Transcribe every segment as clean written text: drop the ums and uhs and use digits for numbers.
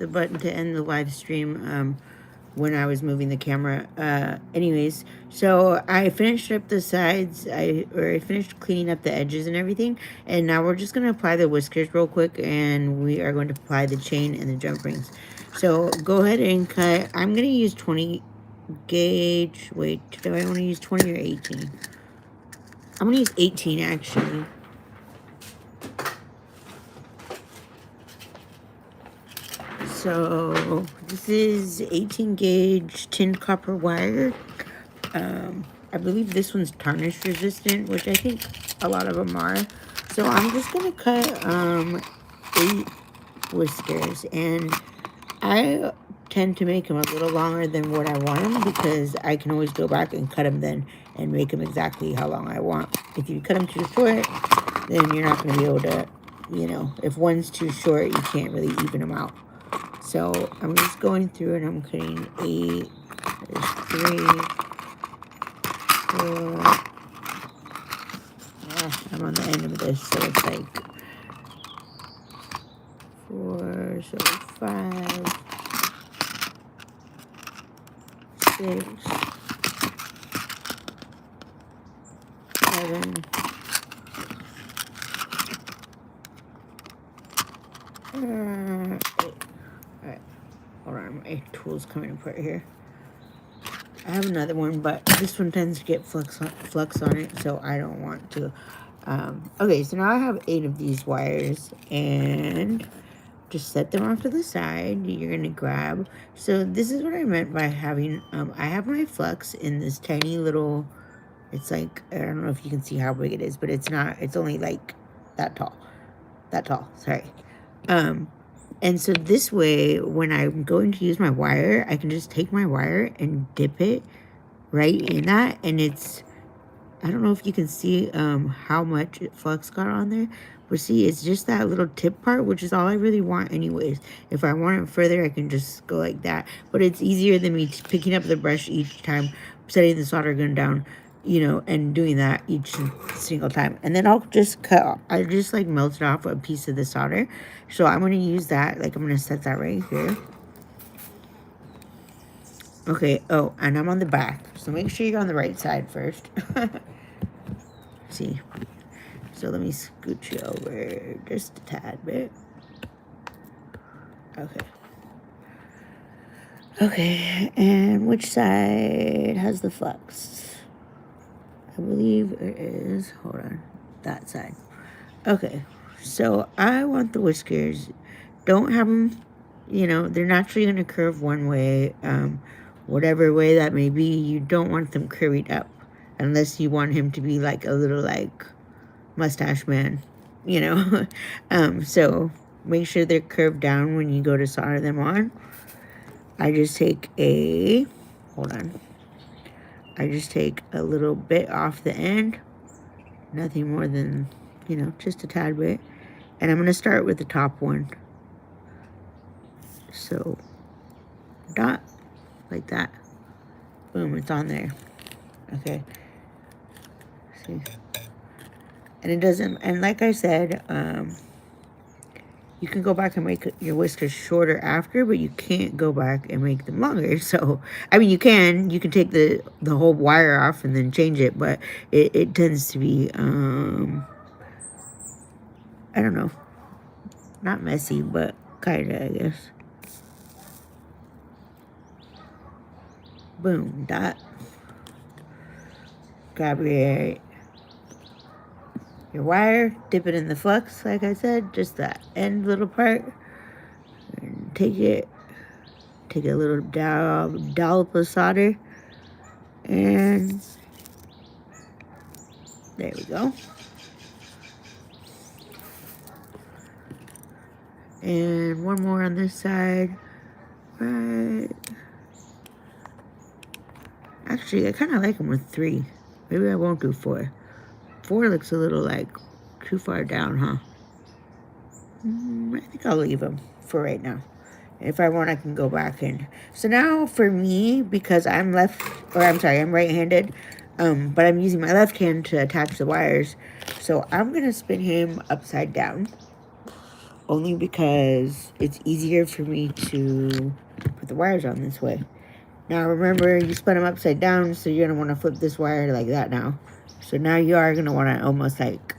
the button to end the live stream when I was moving the camera. Anyways, so I finished up the sides. I finished cleaning up the edges and everything. And now we're just going to apply the whiskers real quick. And we are going to apply the chain and the jump rings. So go ahead and cut. I'm going to use 20 gauge. Wait, do I want to use 20 or 18? I'm going to use 18 actually. So this is 18 gauge tin copper wire. I believe this one's tarnish resistant, which I think a lot of them are. So I'm just gonna cut 8 whiskers, and I tend to make them a little longer than what I want them because I can always go back and cut them then and make them exactly how long I want. If you cut them too short, then you're not gonna be able to, you know, if one's too short, you can't really even them out. So I'm just going through and I'm cutting 8, there's 3, 4, I'm on the end of this, so it's like 4, so 5, 6, 7, 8. Alright, hold on, my tool's coming apart here. I have another one, but this one tends to get flux on it, so I don't want to. Okay, so now I have 8 of these wires, and just set them off to the side. You're gonna grab. So this is what I meant by having. I have my flux in this tiny little. It's like, I don't know if you can see how big it is, but it's not. It's only like that tall. That tall. Sorry. And so this way, when I'm going to use my wire, I can just take my wire and dip it right in that. And it's, I don't know if you can see how much flux got on there. But see, it's just that little tip part, which is all I really want anyways. If I want it further, I can just go like that. But it's easier than me picking up the brush each time, setting the solder gun down, you know, and doing that each single time. And then I'll just cut, I just like melted off a piece of the solder. So I'm going to use that, like I'm going to set that right here. Okay, oh, and I'm on the back. So make sure you're on the right side first. See, so let me scooch you over just a tad bit. Okay. Okay, and which side has the flux? I believe it is, hold on, that side. Okay, so I want the whiskers. Don't have them, you know, they're naturally going to curve one way. Whatever way that may be, you don't want them curved up. Unless you want him to be like a little like mustache man, you know. So make sure they're curved down when you go to solder them on. I just take a, hold on. I just take a little bit off the end. Nothing more than, you know, just a tad bit. And I'm going to start with the top one. So, dot, like that. Boom, it's on there. Okay. See? And it doesn't, and like I said, you can go back and make your whiskers shorter after, but you can't go back and make them longer. So, I mean, you can take the whole wire off and then change it, but it tends to be, I don't know, not messy, but kind of, I guess. Boom, dot. Grab your wire, dip it in the flux, like I said, just that end little part, and take a little dollop of solder, and there we go. And one more on this side, right? Actually, I kind of like them with 3. Maybe I won't do 4. 4 looks a little like too far down, huh? I think I'll leave them for right now. If I want, I can go back and. So now for me, because I'm I'm right-handed, but I'm using my left hand to attach the wires. So I'm gonna spin him upside down. only because it's easier for me to put the wires on this way. Now remember, you spun them upside down, so you're going to want to flip this wire like that now. So now you are going to want to almost like,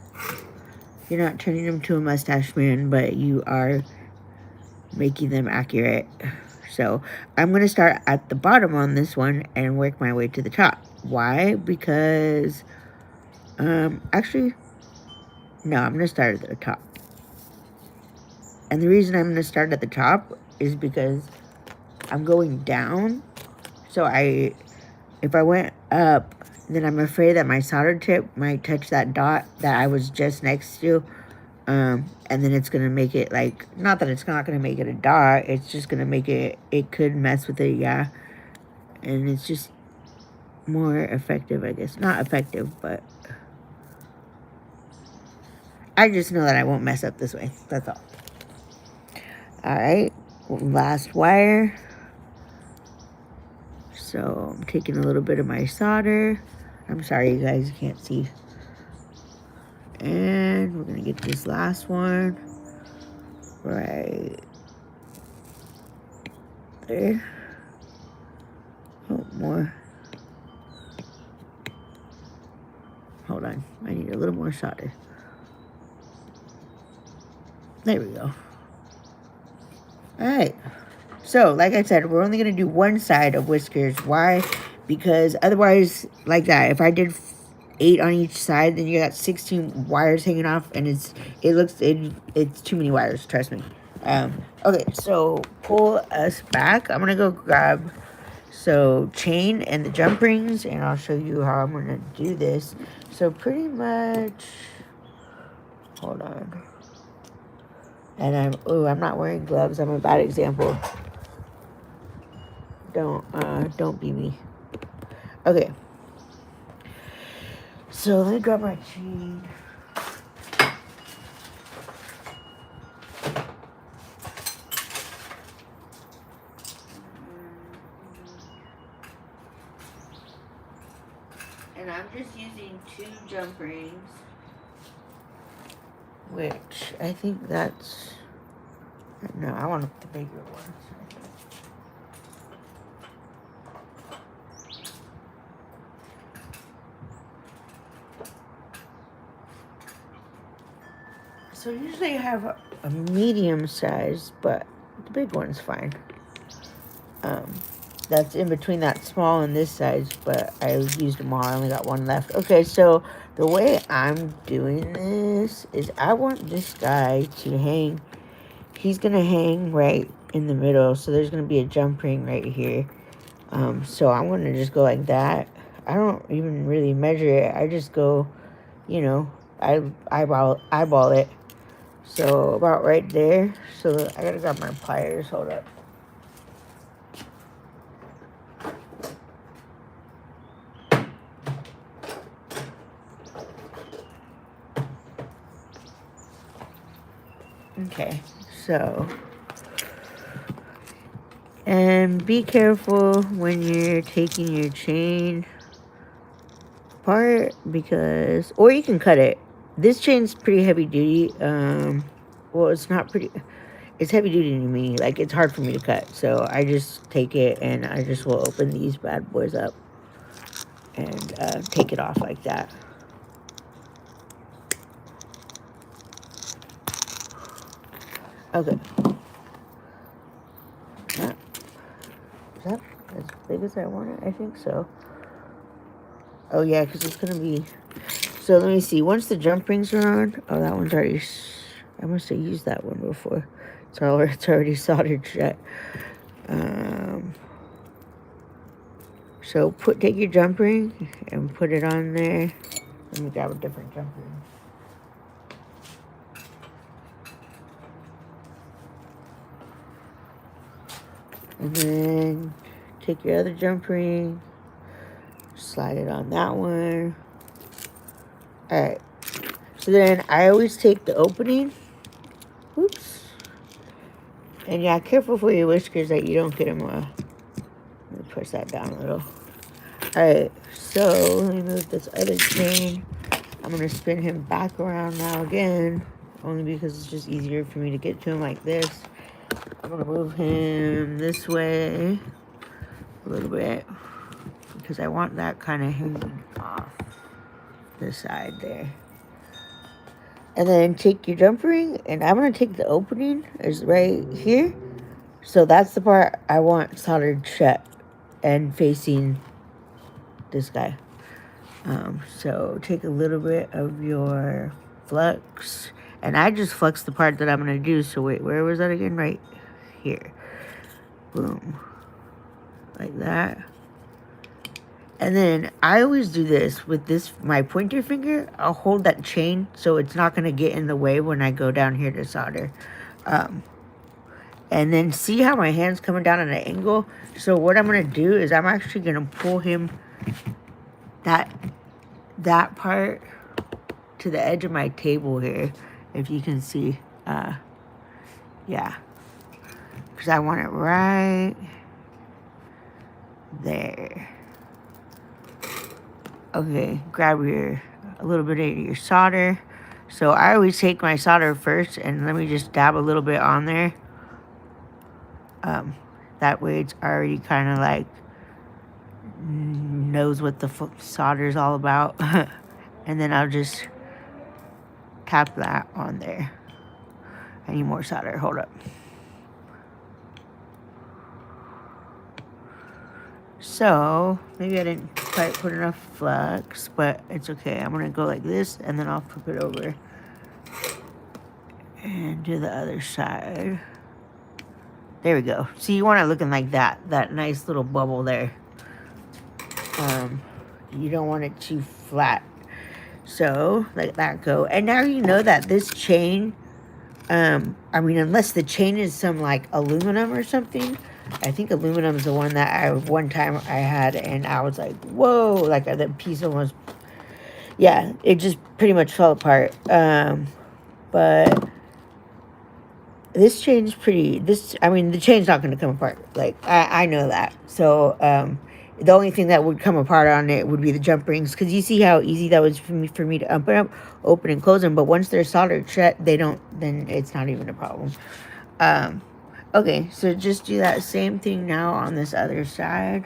you're not turning them to a mustache man, but you are making them accurate. So I'm going to start at the bottom on this one and work my way to the top. Why? Because, actually, no, I'm going to start at the top. And the reason I'm going to start at the top is because I'm going down. So if I went up, then I'm afraid that my solder tip might touch that dot that I was just next to. And then it's going to make it like, not that it's not going to make it a dot, it's just going to make it, it could mess with it, yeah. And it's just more effective, I guess. Not effective, but I just know that I won't mess up this way. That's all. Alright, last wire. So I'm taking a little bit of my solder. I'm sorry, you guys, you can't see. And we're going to get this last one right there. Oh, more. Hold on. I need a little more solder. There we go. Alright. So, like I said, we're only going to do one side of whiskers. Why? Because otherwise, like that, if I did 8 on each side, then you got 16 wires hanging off, and it's too many wires, trust me. Okay, so pull us back. I'm gonna go grab chain and the jump rings, and I'll show you how I'm gonna do this. So pretty much, hold on. And I'm not wearing gloves. I'm a bad example. Don't be me. Okay. So let me grab my chain. And I'm just using 2 jump rings, which I think that's, no, I want the bigger ones. So usually I have a medium size, but the big one's fine. That's in between that small and this size, but I used them all. I only got one left. Okay, so the way I'm doing this is I want this guy to hang. He's going to hang right in the middle, so there's going to be a jump ring right here. So I'm going to just go like that. I don't even really measure it. I just go, I eyeball it. So about right there. So I got to grab my pliers. Hold up. Okay, so, and be careful when you're taking your chain apart, because, or you can cut it. This chain's pretty heavy duty. Well, it's not pretty, it's heavy duty to me. Like, it's hard for me to cut. So I just take it and I just will open these bad boys up and take it off like that. Okay. Is that as big as I want it? I think so. Oh, yeah, because it's going to be... So, let me see. Once the jump rings are on... Oh, that one's already... I must have used that one before. It's already soldered shut. So, take your jump ring and put it on there. Let me grab a different jump ring. And then take your other jump ring, slide it on that one. Alright. So then I always take the opening. Oops. And yeah, careful for your whiskers that you don't get them. Let me push that down a little. Alright, so let me move this other chain. I'm going to spin him back around now again. only because it's just easier for me to get to him like this. I'm gonna move him this way a little bit because I want that kind of hanging off the side there. And then take your jump ring, and I'm gonna take the opening is right here. So that's the part I want soldered shut and facing this guy. So take a little bit of your flux, and I just flux the part that I'm gonna do. So wait, where was that again? Right here. Boom, like that. And then I always do this with this, my pointer finger. I'll hold that chain so it's not gonna get in the way when I go down here to solder. And then see how my hand's coming down at an angle. So what I'm gonna do is I'm actually gonna pull him that part to the edge of my table here, if you can see. Yeah, because I want it right there. Okay, grab a little bit of your solder. So I always take my solder first, and let me just dab a little bit on there. That way it's already kind of like knows what the solder is all about. And then I'll just tap that on there. I need more solder. Hold up. So maybe I didn't quite put enough flux, but it's okay. I'm gonna go like this, and then I'll flip it over and do the other side. There we go. See, you want it looking like that nice little bubble there. You don't want it too flat. So let that go. And now you know that this chain, I mean, unless the chain is some like aluminum or something. I think aluminum is the one that one time I had, and I was like, whoa, like the piece almost, yeah, it just pretty much fell apart. But this chain's I mean, the chain's not going to come apart. Like, I know that. So, the only thing that would come apart on it would be the jump rings, because you see how easy that was for me to open and close them. But once they're soldered shut, then it's not even a problem. Okay, so just do that same thing now on this other side.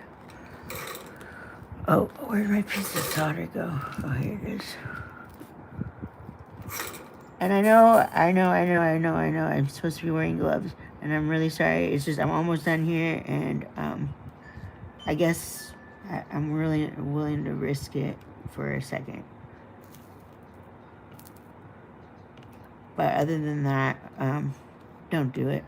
Oh, where'd my piece of solder go? Oh, here it is. And I know, I'm supposed to be wearing gloves, and I'm really sorry. It's just I'm almost done here, and I guess I'm really willing to risk it for a second. But other than that, don't do it.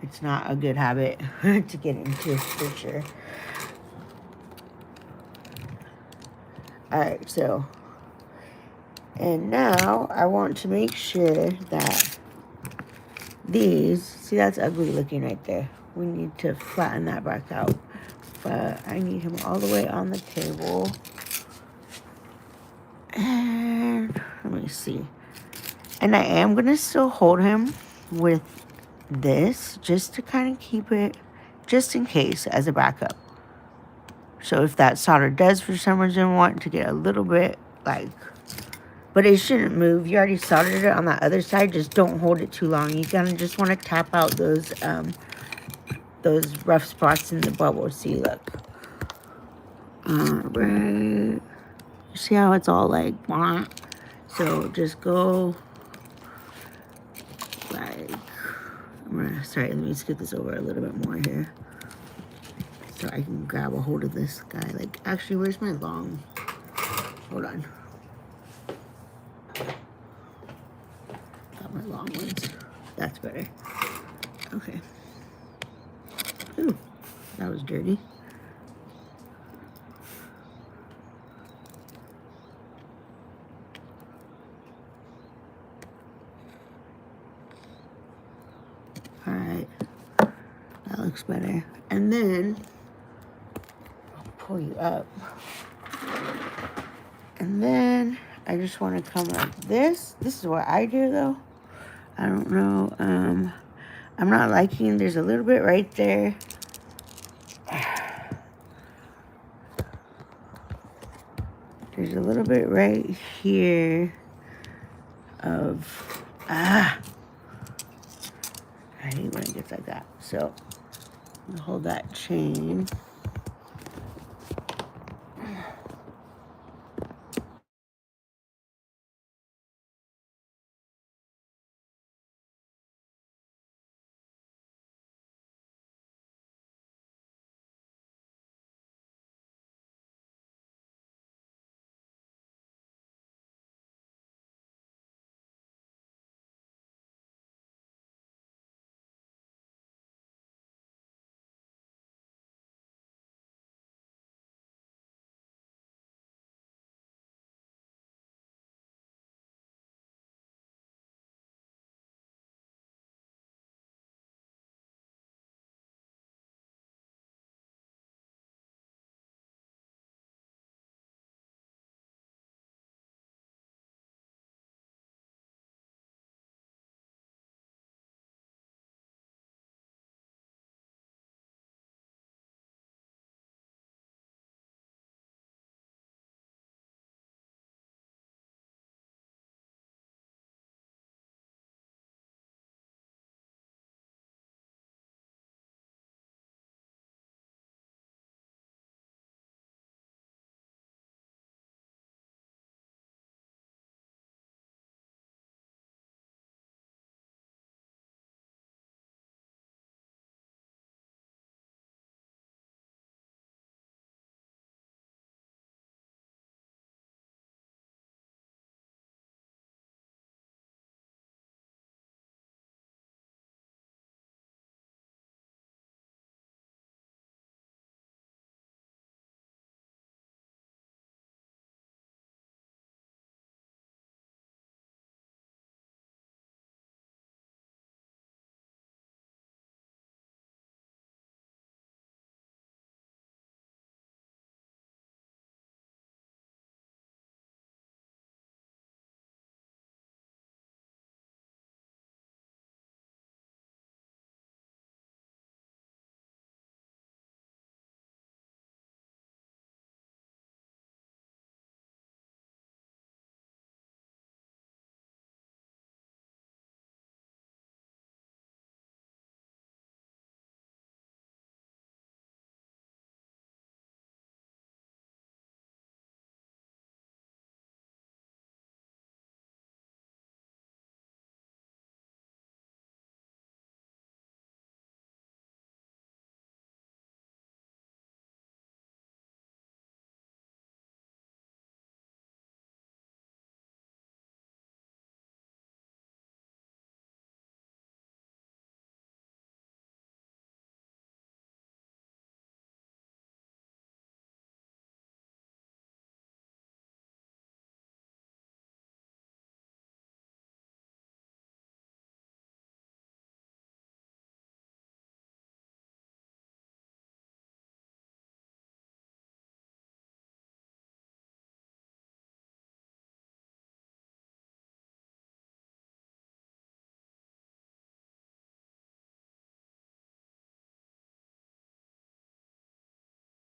It's not a good habit to get into, for sure. Alright, so, and now I want to make sure that these, see, that's ugly looking right there. We need to flatten that back out. But I need him all the way on the table. And let me see. And I am going to still hold him with this just to kind of keep it, just in case, as a backup. So if that solder does for some reason want to get a little bit like, but it shouldn't move. You already soldered it on that other side. Just don't hold it too long. You kind of just want to tap out those rough spots in the bubble. See, look. Alright. See how it's all like, blah. So just go like, sorry, let me scoot this over a little bit more here. So I can grab a hold of this guy. Like, actually, where's my long? Hold on. Got my long ones. That's better. Okay. Ooh, that was dirty. All right. That looks better. And then I'll pull you up. And then I just want to come like this. This is what I do, though. I don't know. I'm not liking, there's a little bit right there. There's a little bit right here of, I hate when it gets like that. So hold that chain.